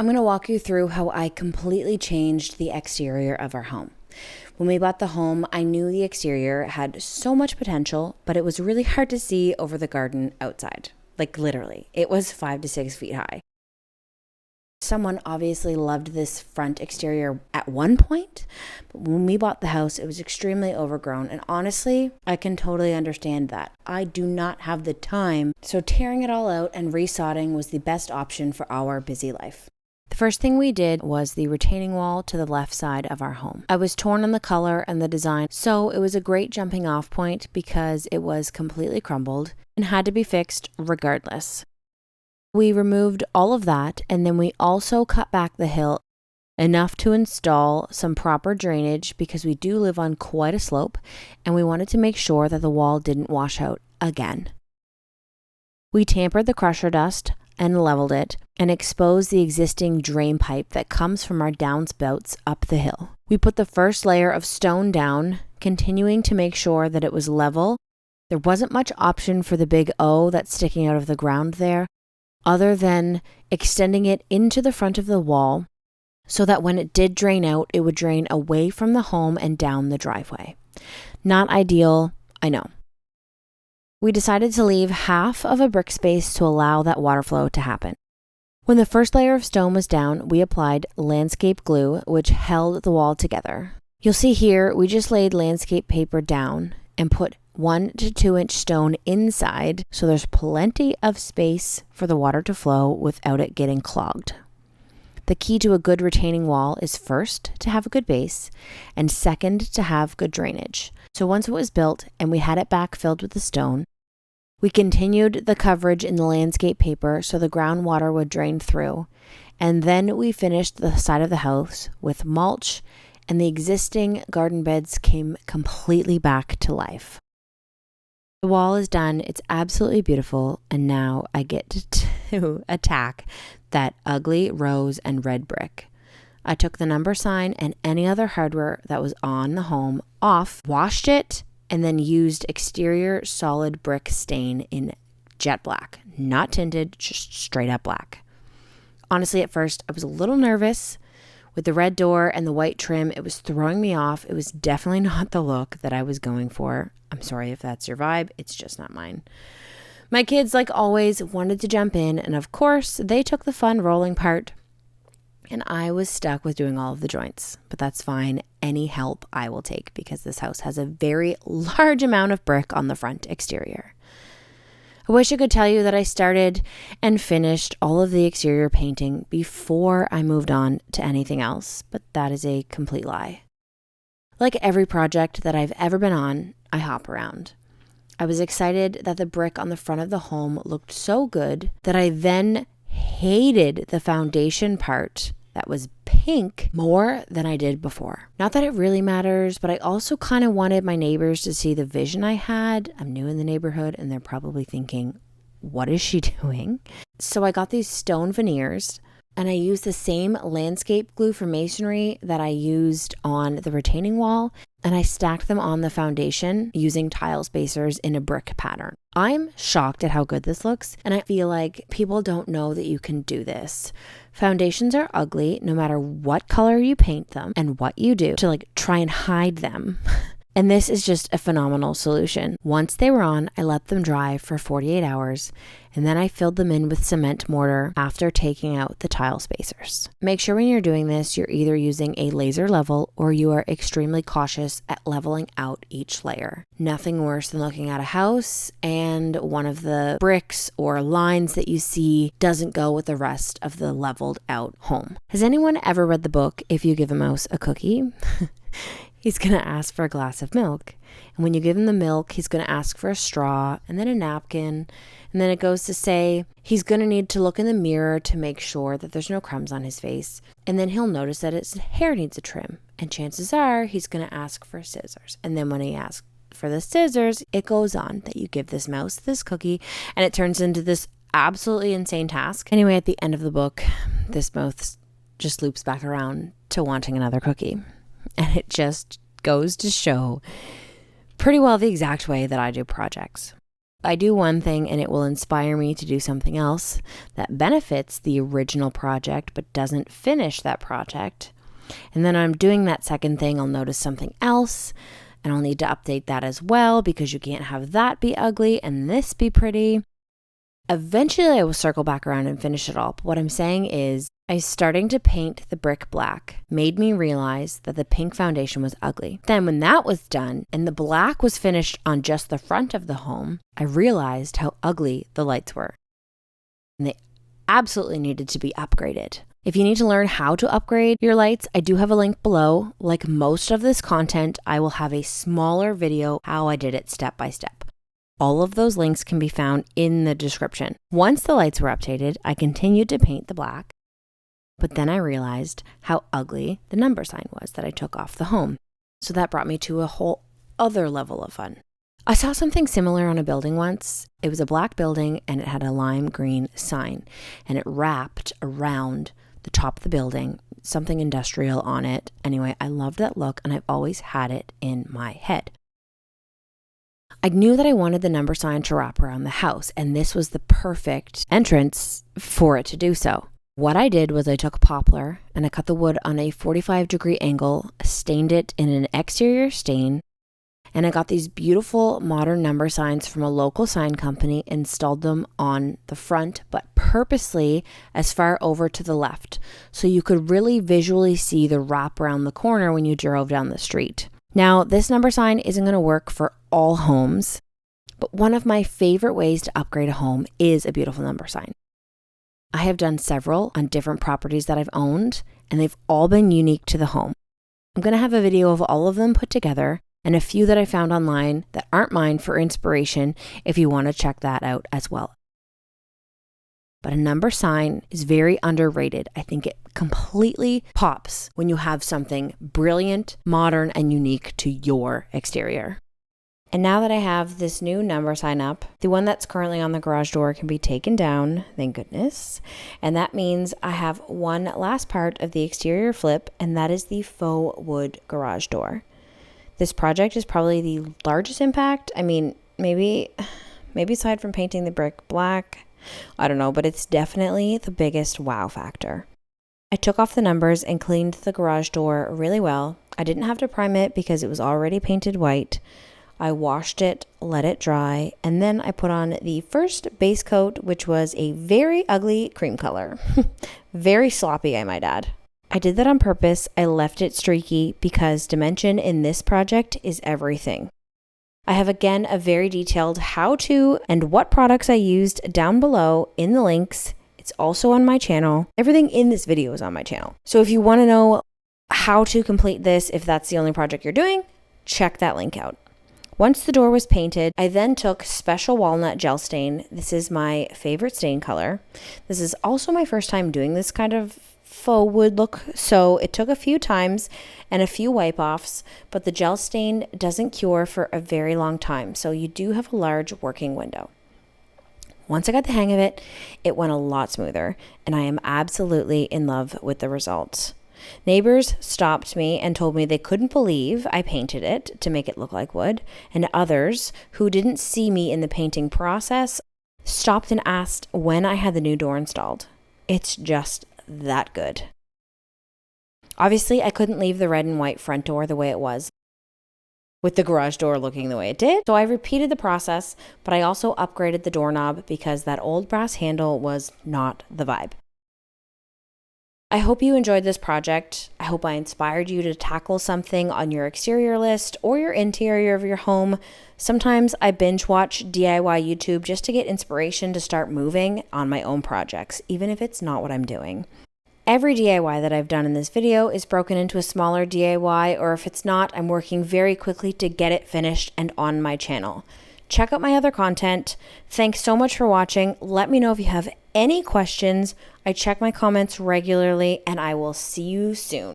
I'm going to walk you through how I completely changed the exterior of our home. When we bought the home, I knew the exterior had so much potential, but it was really hard to see over the garden outside. Like literally, it was 5 to 6 feet high. Someone obviously loved this front exterior at one point, but when we bought the house, it was extremely overgrown. And honestly, I can totally understand that. I do not have the time, so tearing it all out and resodding was the best option for our busy life. The first thing we did was the retaining wall to the left side of our home. I was torn on the color and the design, so it was a great jumping off point because it was completely crumbled and had to be fixed regardless. We removed all of that, and then we also cut back the hill enough to install some proper drainage because we do live on quite a slope, and we wanted to make sure that the wall didn't wash out again. We tampered the crusher dust and leveled it and exposed the existing drain pipe that comes from our downspouts up the hill. We put the first layer of stone down, continuing to make sure that it was level. There wasn't much option for the big O that's sticking out of the ground there, other than extending it into the front of the wall so that when it did drain out, it would drain away from the home and down the driveway. Not ideal, I know. We decided to leave half of a brick space to allow that water flow to happen. When the first layer of stone was down, we applied landscape glue, which held the wall together. You'll see here, we just laid landscape paper down and put 1 to 2 inch stone inside, so there's plenty of space for the water to flow without it getting clogged. The key to a good retaining wall is first to have a good base and second to have good drainage. So once it was built and we had it backfilled with the stone, we continued the coverage in the landscape paper so the groundwater would drain through, and then we finished the side of the house with mulch, and the existing garden beds came completely back to life. The wall is done, it's absolutely beautiful, and now I get to attack that ugly rose and red brick. I took the number sign and any other hardware that was on the home off, washed it, and then used exterior solid brick stain in jet black. Not tinted, just straight up black. Honestly, at first, I was a little nervous. With the red door and the white trim, it was throwing me off. It was definitely not the look that I was going for. I'm sorry if that's your vibe. It's just not mine. My kids, like always, wanted to jump in, and of course, they took the fun rolling part, and I was stuck with doing all of the joints. But that's fine. Any help I will take because this house has a very large amount of brick on the front exterior. I wish I could tell you that I started and finished all of the exterior painting before I moved on to anything else, but that is a complete lie. Like every project that I've ever been on, I hop around. I was excited that the brick on the front of the home looked so good that I then hated the foundation part that was pink more than I did before. Not that it really matters, but I also kind of wanted my neighbors to see the vision I had. I'm new in the neighborhood and they're probably thinking, what is she doing? So I got these stone veneers and I used the same landscape glue for masonry that I used on the retaining wall, and I stacked them on the foundation using tile spacers in a brick pattern. I'm shocked at how good this looks, and I feel like people don't know that you can do this. Foundations are ugly no matter what color you paint them and what you do to try and hide them. And this is just a phenomenal solution. Once they were on, I let them dry for 48 hours, and then I filled them in with cement mortar after taking out the tile spacers. Make sure when you're doing this, you're either using a laser level or you are extremely cautious at leveling out each layer. Nothing worse than looking at a house and one of the bricks or lines that you see doesn't go with the rest of the leveled out home. Has anyone ever read the book If You Give a Mouse a Cookie? He's going to ask for a glass of milk. And when you give him the milk, he's going to ask for a straw and then a napkin. And then it goes to say he's going to need to look in the mirror to make sure that there's no crumbs on his face. And then he'll notice that his hair needs a trim. And chances are he's going to ask for scissors. And then when he asks for the scissors, it goes on that you give this mouse this cookie and it turns into this absolutely insane task. Anyway, at the end of the book, this mouse just loops back around to wanting another cookie. And it just goes to show pretty well the exact way that I do projects. I do one thing and it will inspire me to do something else that benefits the original project but doesn't finish that project. And then I'm doing that second thing, I'll notice something else and I'll need to update that as well because you can't have that be ugly and this be pretty. Eventually I will circle back around and finish it all. But what I'm saying is I starting to paint the brick black made me realize that the pink foundation was ugly. Then when that was done and the black was finished on just the front of the home, I realized how ugly the lights were. And they absolutely needed to be upgraded. If you need to learn how to upgrade your lights, I do have a link below. Like most of this content, I will have a smaller video how I did it step by step. All of those links can be found in the description. Once the lights were updated, I continued to paint the black, but then I realized how ugly the number sign was that I took off the home. So that brought me to a whole other level of fun. I saw something similar on a building once. It was a black building and it had a lime green sign and it wrapped around the top of the building, something industrial on it. Anyway, I loved that look and I've always had it in my head. I knew that I wanted the number sign to wrap around the house, and this was the perfect entrance for it to do so. What I did was I took poplar and I cut the wood on a 45-degree angle, stained it in an exterior stain, and I got these beautiful modern number signs from a local sign company, installed them on the front, but purposely as far over to the left, so you could really visually see the wrap around the corner when you drove down the street. Now, this number sign isn't going to work for all homes, but one of my favorite ways to upgrade a home is a beautiful number sign. I have done several on different properties that I've owned, and they've all been unique to the home. I'm going to have a video of all of them put together and a few that I found online that aren't mine for inspiration if you want to check that out as well. But a number sign is very underrated. I think it completely pops when you have something brilliant, modern, and unique to your exterior. And now that I have this new number sign up, the one that's currently on the garage door can be taken down, thank goodness. And that means I have one last part of the exterior flip, and that is the faux wood garage door. This project is probably the largest impact. I mean, maybe aside from painting the brick black, I don't know, but it's definitely the biggest wow factor. I took off the numbers and cleaned the garage door really well. I didn't have to prime it because it was already painted white. I washed it, let it dry, and then I put on the first base coat, which was a very ugly cream color. Very sloppy, I might add. I did that on purpose. I left it streaky because dimension in this project is everything. I have again a very detailed how to and what products I used down below in the links. It's also on my channel. Everything in this video is on my channel. So if you want to know how to complete this, if that's the only project you're doing, check that link out. Once the door was painted, I then took Special Walnut Gel Stain. This is my favorite stain color. This is also my first time doing this kind of faux wood look, so it took a few times and a few wipe-offs, but the gel stain doesn't cure for a very long time, so you do have a large working window. Once I got the hang of it, it went a lot smoother, and I am absolutely in love with the results. Neighbors stopped me and told me they couldn't believe I painted it to make it look like wood, and others who didn't see me in the painting process stopped and asked when I had the new door installed. It's just that good. Obviously, I couldn't leave the red and white front door the way it was, with the garage door looking the way it did. So I repeated the process, but I also upgraded the doorknob because that old brass handle was not the vibe. I hope you enjoyed this project. I hope I inspired you to tackle something on your exterior list or your interior of your home. Sometimes I binge watch DIY YouTube just to get inspiration to start moving on my own projects, even if it's not what I'm doing. Every DIY that I've done in this video is broken into a smaller DIY, or if it's not, I'm working very quickly to get it finished and on my channel. Check out my other content. Thanks so much for watching. Let me know if you have any questions. I check my comments regularly, and I will see you soon.